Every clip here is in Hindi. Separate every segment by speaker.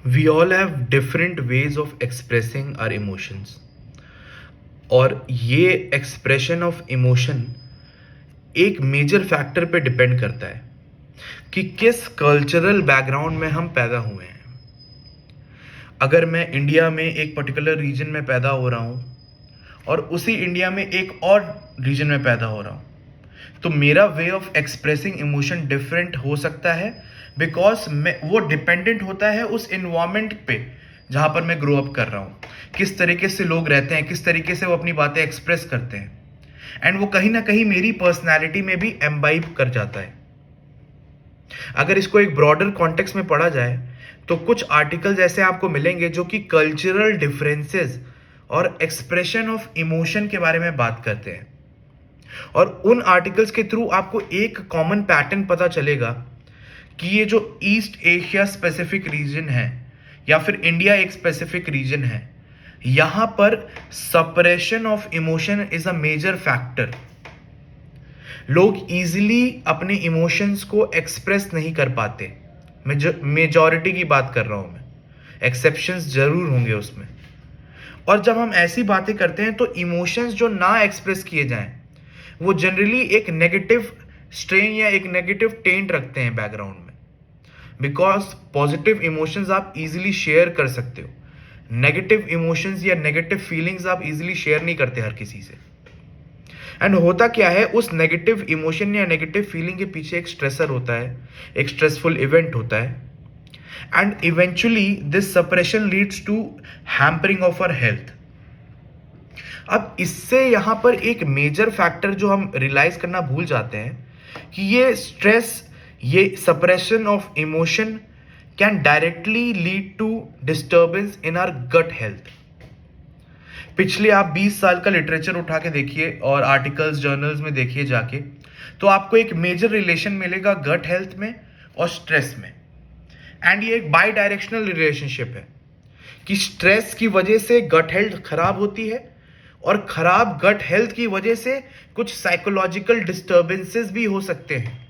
Speaker 1: We all have different ways of expressing our emotions. और ये एक्सप्रेशन ऑफ इमोशन एक मेजर फैक्टर पे डिपेंड करता है कि किस कल्चरल बैकग्राउंड में हम पैदा हुए हैं। अगर मैं इंडिया में एक पर्टिकुलर रीजन में पैदा हो रहा हूँ और उसी इंडिया में एक और रीजन में पैदा हो रहा हूँ, तो मेरा way of expressing emotion different हो सकता है, बिकॉज वो डिपेंडेंट होता है उस इन्वायरमेंट पे जहाँ पर मैं ग्रो अप कर रहा हूँ। किस तरीके से लोग रहते हैं, किस तरीके से वो अपनी बातें एक्सप्रेस करते हैं, एंड वो कहीं ना कहीं मेरी पर्सनैलिटी में भी एम्बाइब कर जाता है। अगर इसको एक ब्रॉडर कॉन्टेक्स्ट में पढ़ा जाए तो कुछ आर्टिकल्स ऐसे आपको मिलेंगे जो कि कल्चरल डिफरेंसेस और एक्सप्रेशन ऑफ इमोशन के बारे में बात करते हैं, और उन आर्टिकल्स के थ्रू आपको एक कॉमन पैटर्न पता चलेगा कि ये जो ईस्ट एशिया स्पेसिफिक रीजन है या फिर इंडिया एक स्पेसिफिक रीजन है, यहां पर suppression of emotion is a major factor. लोग इजीली अपने इमोशंस को एक्सप्रेस नहीं कर पाते। मेजॉरिटी की बात कर रहा हूं मैं, एक्सेप्शंस जरूर होंगे उसमें। और जब हम ऐसी बातें करते हैं तो इमोशंस जो ना एक्सप्रेस किए जाएं वो जनरली एक नेगेटिव स्ट्रेन या एक नेगेटिव टेंट रखते हैं बैकग्राउंड में, बिकॉज पॉजिटिव इमोशंस आप इजीली शेयर कर सकते हो, नेगेटिव इमोशंस या नेगेटिव फीलिंग्स आप इजीली शेयर नहीं करते हर किसी से। एंड होता क्या है, उस नेगेटिव इमोशन या नेगेटिव फीलिंग के पीछे एक स्ट्रेसर होता है, एक स्ट्रेसफुल इवेंट होता है, and eventually this suppression leads to hampering of our health. अब इससे यहां पर एक मेजर फैक्टर जो हम रियलाइज करना भूल जाते हैं कि ये स्ट्रेस, ये suppression of emotion can directly lead to disturbance in our gut health. पिछले आप 20 साल का लिटरेचर उठा के देखिए और आर्टिकल्स जर्नल्स में देखिए जाके, तो आपको एक मेजर रिलेशन मिलेगा गट हेल्थ में और स्ट्रेस में। एंड ये एक बाई डायरेक्शनल रिलेशनशिप है कि स्ट्रेस की वजह से गट हेल्थ खराब होती है और खराब गट हेल्थ की वजह से कुछ साइकोलॉजिकल डिस्टर्बेंसेस भी हो सकते हैं।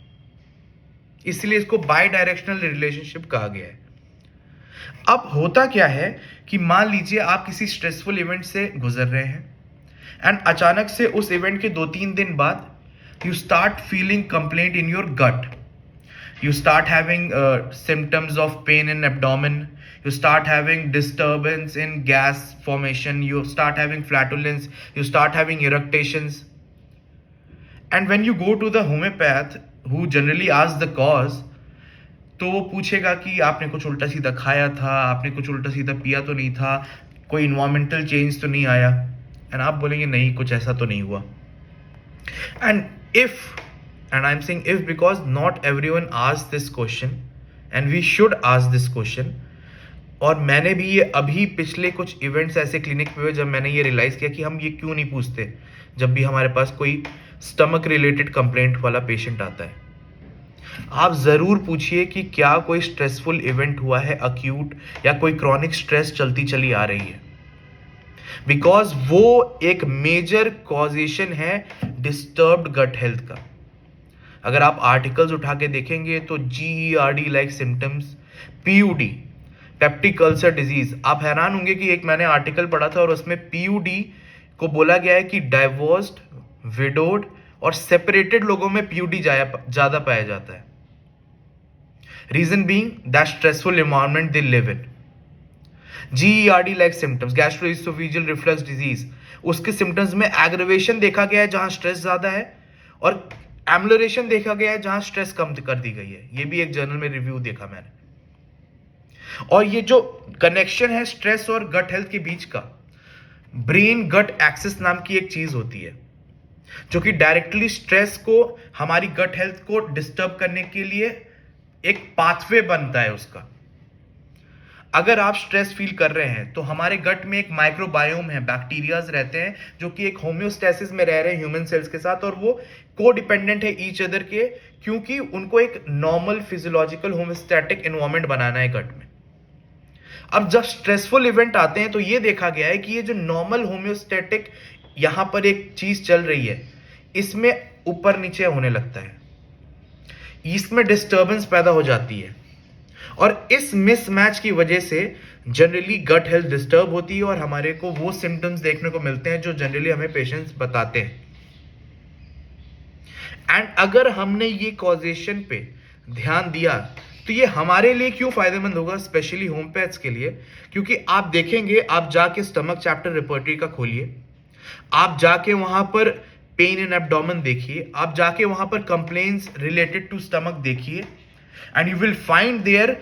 Speaker 1: इसलिए इसको बाई डायरेक्शनल रिलेशनशिप कहा गया है। अब होता क्या है कि मान लीजिए आप किसी स्ट्रेसफुल इवेंट से गुजर रहे हैं एंड अचानक से उस इवेंट के 2-3 दिन बाद you start feeling complaint in your gut, you start having symptoms of pain in abdomen, you start having disturbance in gas formation, you start having flatulence, you start having eructations. And when you go to the homeopath who generally asks the cause, तो वो पूछेगा कि आपने कुछ उल्टा सीधा खाया था, आपने कुछ उल्टा सीधा पिया तो नहीं था, कोई इन्वायरमेंटल चेंज तो नहीं आया, एंड आप बोलेंगे नहीं कुछ ऐसा तो नहीं हुआ। And I'm saying if because not everyone asks this question and we should ask this question। और मैंने भी ये अभी पिछले कुछ इवेंट्स ऐसे क्लिनिक पे हुए जब मैंने ये रियलाइज़ किया कि हम ये क्यों नहीं पूछते जब भी हमारे पास कोई स्टमक रिलेटेड कंप्लेंट वाला पेशेंट आता है। आप ज़रूर पूछिए कि क्या कोई स्ट्रेसफुल इवेंट हुआ है अक्यूट, या कोई क्रॉनिक स्ट्रेस चलती चली आ रही है, बिकॉज वो एक मेजर कॉजेशन है डिस्टर्ब्ड गट हेल्थ का। अगर आप आर्टिकल्स उठा के देखेंगे तो GERD like symptoms, PUD peptic ulcer disease, आप हैरान होंगे कि एक मैंने आर्टिकल पढ़ा था और उसमें PUD को बोला गया है कि डाइवोर्स्ड, विडोड और सेपरेटेड लोगों में PUD ज्यादा पाया जाता है। Reason being that stressful environment they live in. GERD like symptoms, gastroesophageal reflux disease, उसके सिम्टम्स में एग्रेवेशन देखा गया है जहां स्ट्रेस ज्यादा है, और एम्लोरेशन देखा गया है जहां स्ट्रेस कम कर दी गई है। ये भी एक जर्नल में रिव्यू देखा मैंने। और ये जो कनेक्शन है स्ट्रेस और गट हेल्थ के बीच का, ब्रेन गट एक्सिस नाम की एक चीज होती है जो कि डायरेक्टली स्ट्रेस को, हमारी गट हेल्थ को डिस्टर्ब करने के लिए एक पाथवे बनता है उसका। अगर आप स्ट्रेस फील कर रहे हैं तो हमारे गट में एक माइक्रोबायोम है, बैक्टीरियाज रहते हैं जो कि एक होम्योस्टेसिस में रह रहे हैं ह्यूमन सेल्स के साथ, और वो को डिपेंडेंट है ईच अदर के, क्योंकि उनको एक नॉर्मल फिजियोलॉजिकल होम्योस्टैटिक एनवायरनमेंट बनाना है गट में। अब जब स्ट्रेसफुल इवेंट आते हैं तो ये देखा गया है कि ये जो नॉर्मल होम्योस्टैटिक यहां पर एक चीज चल रही है, इसमें ऊपर नीचे होने लगता है, इसमें डिस्टर्बेंस पैदा हो जाती है। और इस मिसमैच की वजह से जनरली गट हेल्थ डिस्टर्ब होती है और हमारे को वो सिम्टम्स देखने को मिलते हैं जो जनरली हमें पेशेंट्स बताते हैं। एंड अगर हमने ये कॉजेशन पे ध्यान दिया तो ये हमारे लिए क्यों फायदेमंद होगा, स्पेशली होम्योपैथ्स के लिए, क्योंकि आप देखेंगे, आप जाके स्टमक चैप्टर रिपर्टरी का खोलिए, आप जाके वहां पर पेन इन एब्डोमेन देखिए, आप जाके वहां पर कंप्लेंट्स रिलेटेड टू स्टमक देखिए, and you will find there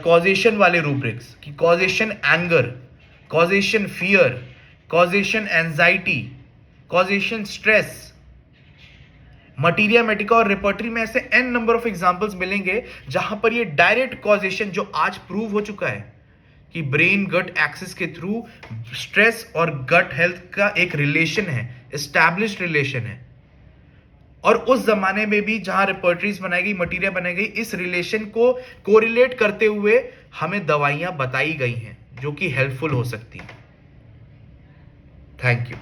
Speaker 1: causation वाले रूब्रिक्स कि causation anger, causation fear, causation anxiety, causation stress. Materia medica और रिपर्टरी में ऐसे एन नंबर ऑफ एग्जांपल्स मिलेंगे जहां पर ये डायरेक्ट कॉजेशन, जो आज प्रूव हो चुका है कि ब्रेन गट एक्सिस के थ्रू स्ट्रेस और गट हेल्थ का एक रिलेशन है, एस्टैब्लिश्ड रिलेशन है। और उस जमाने में भी जहां रिपर्टरीज बनाई गई, मटीरिया बनाई गई, इस रिलेशन को कोरिलेट करते हुए हमें दवाइयां बताई गई हैं जो कि हेल्पफुल हो सकती हैं। Thank you.